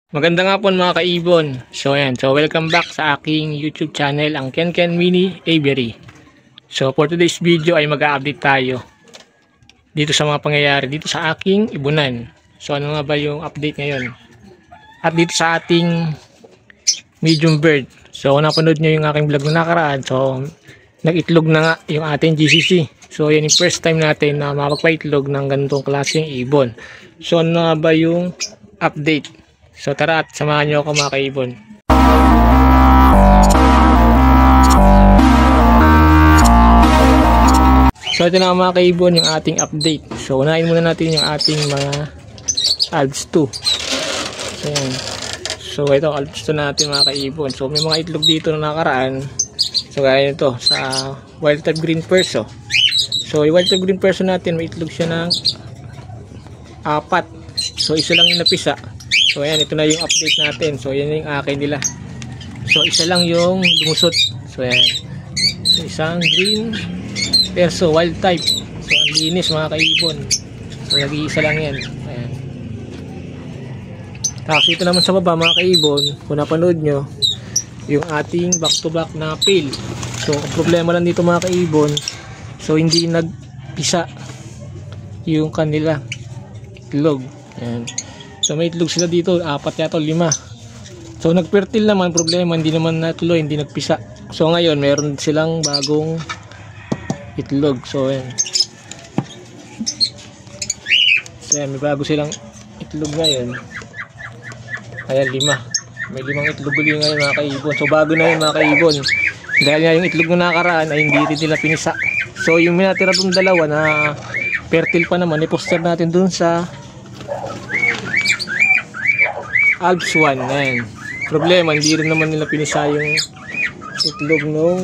Maganda nga po mga kaibon. So ayan, so welcome back sa aking YouTube channel, ang Ken Ken Mini Aviary. So for today's video ay mag-a-update tayo dito sa mga pangyayari dito sa aking ibunan. So ano nga ba yung update ngayon? At dito sa ating medium bird. So kung napanood nyo yung aking vlog na nakaraan, so nag-itlog na nga yung ating GCC. So yan yung first time natin na makapagpaitlog ng ganitong klaseng ibon. So ano nga ba yung update? So tara at samahan nyo ako mga kaibon. So ito na mga kaibon yung ating update. So unahin muna natin yung ating mga Alps 2. So yan. So ito Alps 2 natin mga kaibon. So may mga itlog dito na nakaraan. So gaya nito sa wild type green perso. So yung wild type green perso natin may itlog siya ng 4. So isa lang yung napisa. So ayan, ito na yung update natin. So yan yung akin nila. So isa lang yung lumusot. So ayan. So isang green perso wild type. So ang linis mga kaibon. So nag-iisa lang yan. Ayan. Tapos ito naman sa baba mga kaibon, kung napanood nyo, yung ating back to back na pail. So ang problema lang dito mga kaibon, so hindi nagpisa yung kanila itlog. Ayan. So may itlog sila dito, 4 yata 5. So nagfertile naman, problema hindi naman natuloy, hindi nagpisa. So ngayon meron silang bagong itlog. So ayan. So ayan, may bago silang itlog ngayon. Ayan 5. May 5 itlog uli ngayon mga kaibon. So bago na yun mga kaibon. Dahil nga yung itlog na nakaraan ay hindi rin nila pinisa. So yung minatira dun dalawa na fertile pa naman, i-poster natin dun sa Alps 1. Ayan. Problema, hindi rin naman nila pinisa yung itlog nung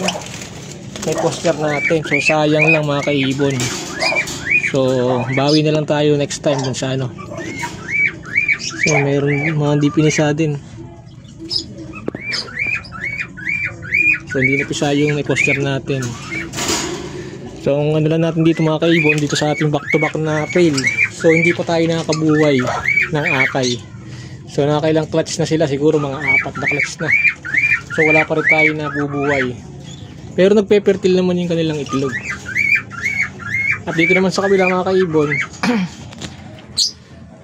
may poster natin. So sayang lang mga kaibon. So bawi na lang tayo next time dun sa ano. So mayroon mga hindi pinisa din. So hindi napisa yung may poster natin. So ang ano lang natin dito mga kaibon, dito sa ating back to back na pail. So hindi pa tayo nakakabuhay ng akay. So nakakailang clutch na sila, siguro mga 4 na clutch na. So wala pa rin tayo na bubuhay. Pero nagpe-fertile naman yung kanilang itlog. At dito naman sa kabila mga kaibon,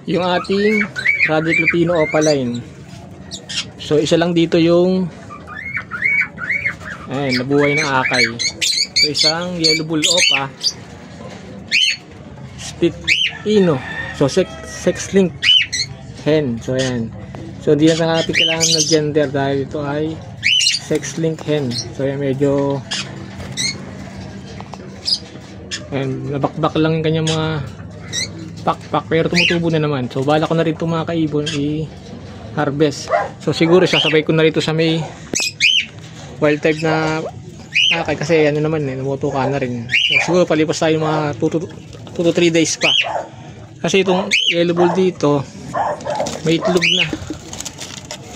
yung ating Project Lupino Opaline. So isa lang dito yung nabuhay na akay. So isang yellow bull opa split ino. So sex link hen. So ayan. So hindi na natin kailangan ng gender dahil ito ay sex link hen. So ayan, medyo nabakbak lang yung kanyang mga pakpak pero tumutubo na naman. So bala ko na rin ito mga kaibon i-harvest. So siguro sasabay ko na rin ito sa may wild type na akay kasi ano naman namutuka na rin. So siguro palipas tayo mga 2 to 3 days pa. Kasi itong yellow bull dito may itlog na.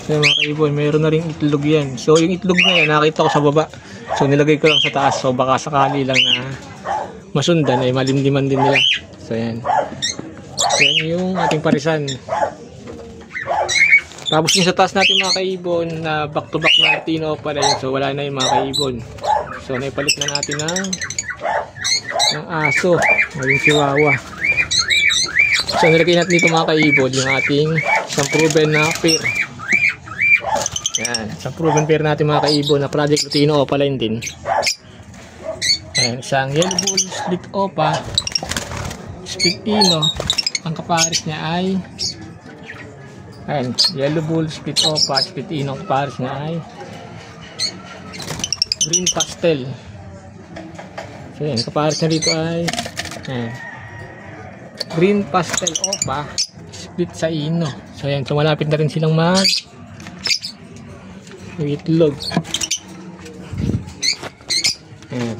So mga kaibon, mayroon na rin itlog yan. So yung itlog na yan nakita ko sa baba. So nilagay ko lang sa taas. So baka sakali lang na masundan ay malimliman din nila. So yan. So yan yung ating parisan. Tapos yung sa taas natin mga kaibon na back to back na Tino pala yun. So wala na yung mga kaibon. So naipalit na natin ng aso. Maging chihuahua. So nilagay natin dito mga kaibon yung ating isang proven na pair. Yan, isang proven pair natin mga kaibon na Project Lupino Opaline din. Ayan, isang yellow bull split opa split ino. Ang kapares niya ay yellow bull split opa split ino. Ang kapares niya ay green pastel. So yan, kapares niya dito ay green pastel opa split sa ino. So yan, so malapit na rin silang itlog. Ayan.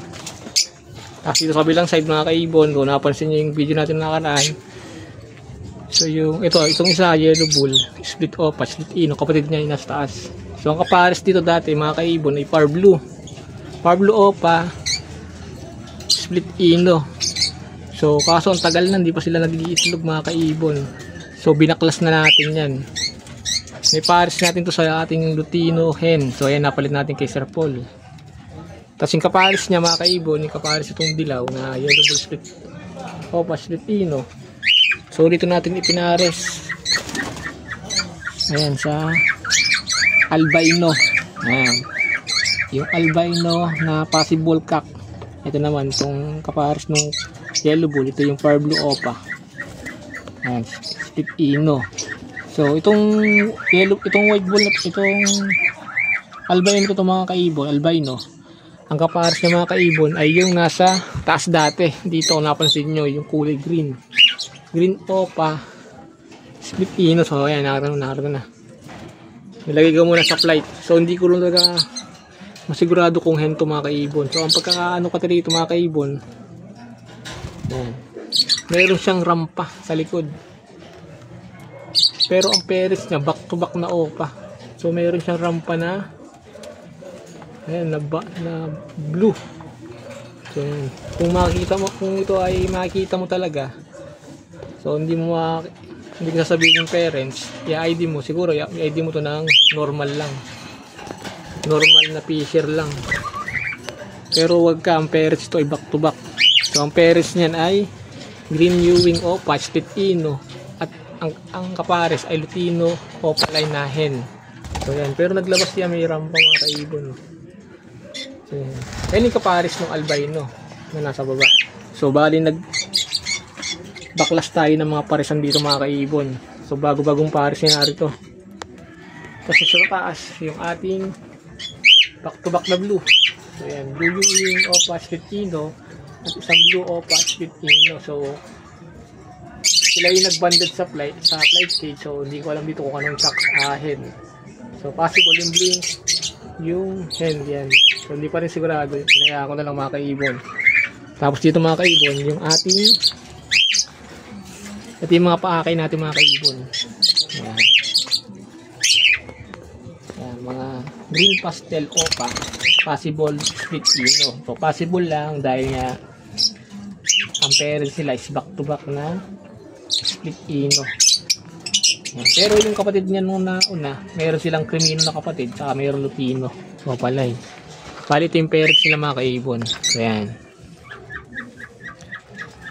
Tapos dito sa kabilang side mga kaibon, kung napansin nyo yung video natin nakaraan, so yung itong isa yellow bull split opa split ino, kapatid niya yung nasa taas. So ang kapares dito dati mga kaibon ay far blue opa split ino. So kaso ang tagal na, hindi pa sila nag-iitlog mga kaibon. So binaklas na natin yan. may pares natin to sa ating Lutino hen. So ayan, napalit natin kay Sir Paul. Tapos yung kapares niya mga kaibon, yung kapares itong dilaw na yellow bull split opa Lutino. So dito natin ipinares. Ayan sa albino. Ayan. Yung albino na possible cock. Ito naman itong kapares ng yellow bull. Ito yung far blue opa. Ayan, split ino. So itong yellow, itong white bull, itong albino, ito mga kaibon, albino. Ang kapares ng mga kaibon ay yung nasa taas dati. Dito kung napansin nyo, yung kulay green. Green opa, split ino. So ayan, nakarito na. Nilagay ko muna sa flight. So hindi ko lang talaga masigurado kung hen to mga kaibon. So ang pagkakaano ka dito mga kaibon, ayan, meron siyang rampa sa likod. Pero ang pares niya back to back na opa. So meron siyang rampa na ayan, na blue. So ayan. Kung makikita mo, kung ito ay makikita mo talaga, so hindi mo hindi ka sasabihin yung parents, i-ID mo, siguro i-ID mo to ng normal lang. Normal na fisher lang. Pero wag ka, ang parents to ay back to back. So ang parents niyan ay green Ewing opa split ino. At ang kapares ay Lutino opa line na hen. So yan, pero naglabas siya, may rampa mga kaibon. So yan. Yan yung kapares ng albino na nasa baba. So bali baklas tayo ng mga paresan dito mga kaibon. So bago-bagong pares yan narito. Kasi sa taas yung ating back to back na blue. So yan, blue Ewing opa split ino at isang blue opa split ino. So sila yung nagbanded sa flight stage. So hindi ko alam dito kung anong chock hen. So possible yung blue yung hen yan. So hindi pa rin sigurado. Pinaya ko na lang mga kaibon. Tapos dito mga kaibon, yung ating ito yung mga paakay natin mga kaibon. Ayan. Ayan, mga green pastel opa possible split ino. So possible lang dahil nga ang parents sila is back to back na split ino. Pero yung kapatid niya nung nauna, meron silang Cremino na kapatid, saka meron Lutino. So pala eh. Palit yung parents sila mga kaibon. So yan.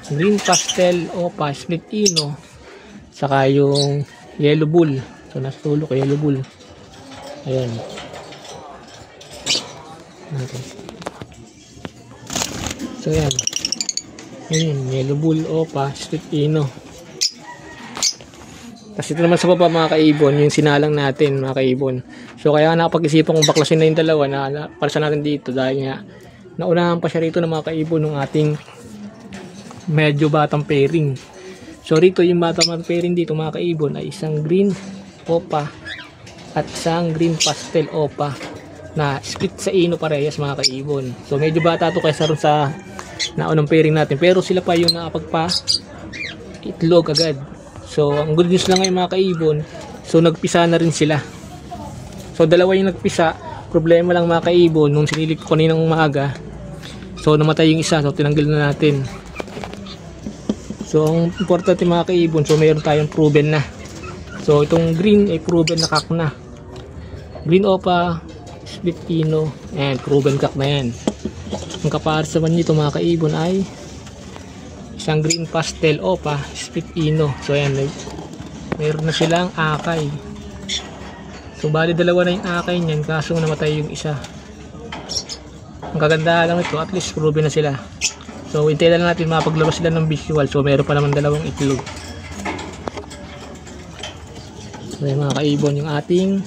Green pastel opa split ino, saka yung yellow bull. So nasa tulo ko yellow bull. Ayan. Okay. So yan. Ayan, yellow bull opa split ino. Tapos ito naman sa baba mga kaibon, yung sinalang natin mga kaibon. So kaya napag-isipan kong baklasin na yung dalawa na palsa natin dito dahil nga naunahan pa siya rito ng mga kaibon ng ating medyo batang pairing. So rito yung batang pairing dito mga kaibon ay isang green opa at isang green pastel opa na split sa ino parehas mga kaibon. So medyo bata to kaysa rin sa naunang pairing natin, pero sila pa yung nakapagpa itlog agad. So ang good news lang ngayon mga kaibon, so nagpisa na rin sila. So dalawa yung nagpisa. Problema lang mga kaibon, nung sinilip ko kaninang umaga, so namatay yung isa, so tinanggal na natin. So ang importante mga kaibon, so mayroon tayong proven na. So itong green ay proven na cock na. Green opa split ino, and proven cock na yan. Ang kapares naman nito mga kaibon ay isang green pastel opa split ino. So ayan, mayroon na silang akay. So bali dalawa na yung akay niyan, kaso namatay yung isa. Ang kagandahan lang ito, at least proven na sila. So hintayin lang natin mapaglabas sila ng visual. So meron pa naman dalawang itlog. So ayan mga kaibon, yung ating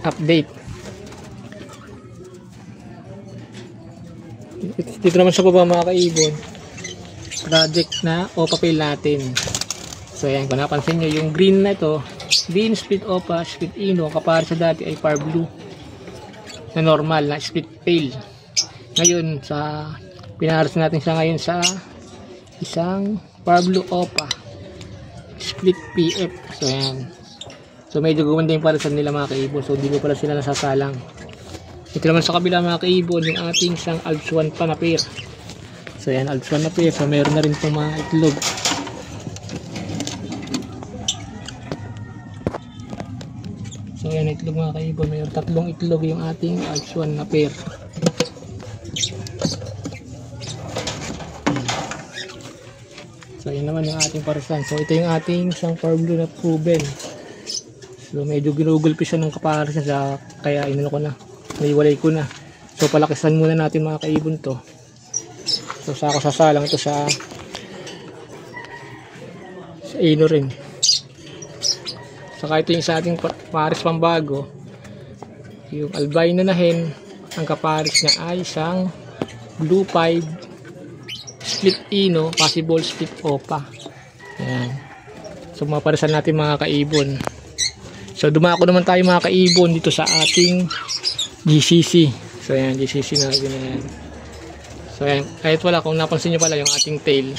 update. Dito naman sa baba mga kaibon, project na opa fail natin. So ayan, kung napansin nyo yung green na ito, green split opa split ino, kapares sa dati ay far blue na normal na split fail. Ngayon sa pinaharas natin siya ngayon sa isang far blue opa split PF. So ayan, so medyo gumanda yung parisan nila mga kaibon. So hindi ko pala sila nasasalang. Ito naman sa kabila mga kaibon, yung ating isang Alps 1 pa na pair. So yan, Alps 1 na pair. So meron na rin itong mga itlog. So yan itlog mga kaibon, mayroon 3 itlog yung ating Alps 1 na pair. So yan naman yung ating parisan. So ito yung ating isang Parblu na proven. So medyo ginugulpi siya ng kapares niya, kaya inano ko na, naiwalay ko na. So palakisan muna natin mga kaibon to. So sa sasalang ito sa ino rin. Saka ito yung sa ating pares pambago, yung albino na hen. Ang kapares niya ay isang blue pied split ino, possible split opa. Ayan. So maparisan natin mga kaibon. So dumako naman tayo mga kaibon dito sa ating GCC. So ayan, GCC na yan. So ayan, kahit wala, kung napansin nyo pala yung ating tail,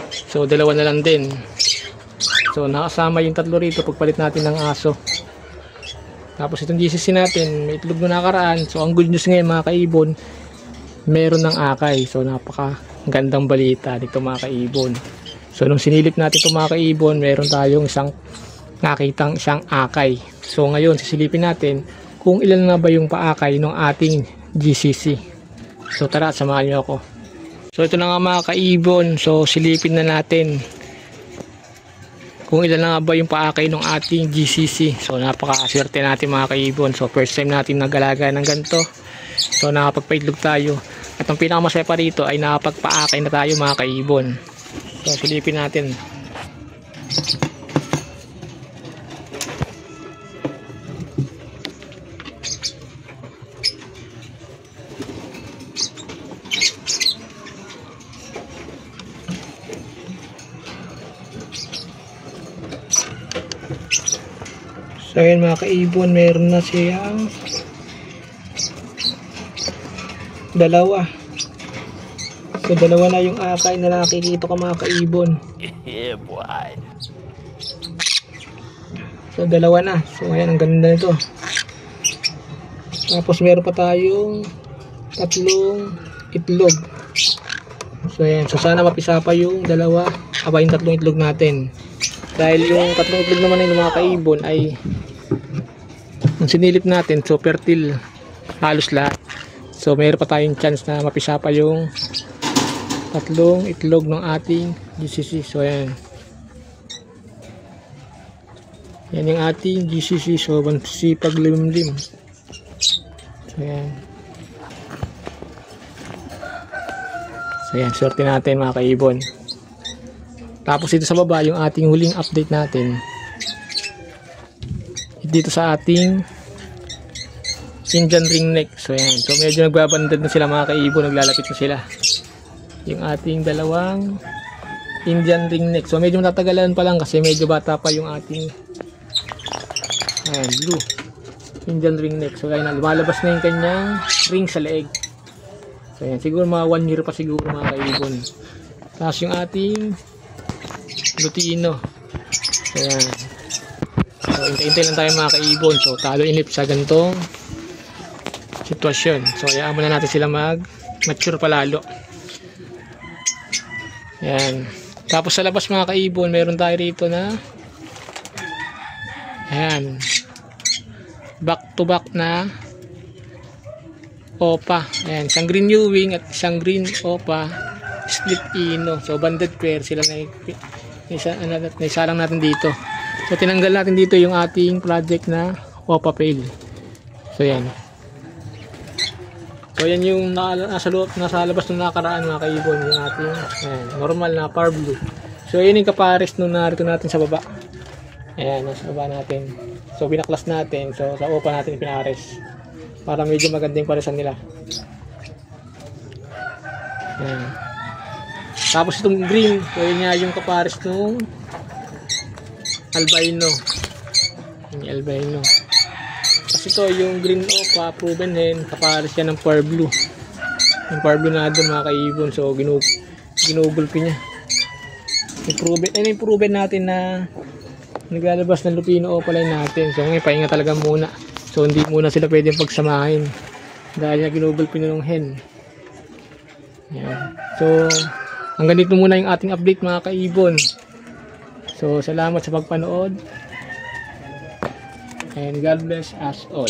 so dalawa na lang din. So nakasama yung 3 rito pagpalit natin ng aso. Tapos itong GCC natin, may itlog na nakaraan. So ang good news ngayon mga kaibon, meron ng akay. So napaka gandang balita dito mga kaibon. So nung sinilip natin ito mga kaibon, meron tayong nakitang isang akay. So ngayon sisilipin natin kung ilan na ba yung paakay ng ating GCC. So tara, samahan niyo ako. So ito na nga mga kaibon. So silipin na natin kung ilan na ba yung paakay ng ating GCC. So napakaswerte natin mga kaibon. So first time natin nag-alaga ng ganito. So nakapagpaitlog tayo. At ang pinakamasaya pa rito ay nakapagpaakay na tayo mga kaibon. So silipin natin. So ayan mga kaibon, meron na siyang 2. So 2 na yung akay na nakikita ko mga kaibon. Yeah, boy. So 2 na. So ayan, ang ganda nito. Tapos meron pa tayong 3 itlog. So ayan, so sana mapisa pa yung 2, yung 3 itlog natin. Dahil yung 3 itlog naman ng mga kaibon ay ang sinilip natin, so fertile halos lahat. So mayroon pa tayong chance na mapisa pa yung 3 itlog ng ating GCC. So ayan. Yan yung ating GCC. So sipag limlim. So ayan. So ayan, sorte natin mga kaibon. Tapos dito sa baba yung ating huling update natin. Dito sa ating Indian ring neck. So ayan. So medyo nagbabandad na sila mga kaibon, naglalapit na sila. Yung ating 2 Indian ring neck. So medyo matatagalan pa lang kasi medyo bata pa yung ating blue Indian ring neck. So ayan, lumalabas na yung kanyang ring sa leeg. So ayan, siguro mga 1 year pa siguro mga kaibon. Tapos yung ating Lutino. So ayan. So hintay-hintay lang tayo mga kaibon. So talo inip sa ganitong sitwasyon. So hayaan muna natin sila mag-mature palalo. Ayan. Tapos sa labas mga kaibon, meron tayo rito na ayan, back to back na opa. Ayan, isang green new wing at isang green opa split ino. So banded pair sila na isa lang natin dito. So tinanggal natin dito yung ating project na opa pail. So yan. So yan yung nasa labas ng nakaraan mga kaibon, yung ating normal na Parblu. So yun yung kapares nung narito natin sa baba. Ayan, nasa baba natin. So binaklas natin. So sa opa natin pinares para medyo magandang paresan nila. Ayan. Tapos itong green, so yun nga yung kapares nung albino. Yung albino. Kasi ito yung green opa proven hen, kapares yan ng Parblu. Yung Parblu na doon mga kaibon. So ginugulpi niya. Yung proven natin na naglalabas ng lupino opa line natin. So ngayon pahinga talaga muna. So hindi muna sila pwedeng pagsamahin dahil na ginugulpi na ng hen. Yan. So hanggang dito muna yung ating update mga kaibon. So salamat sa pagpanood. And God bless us all.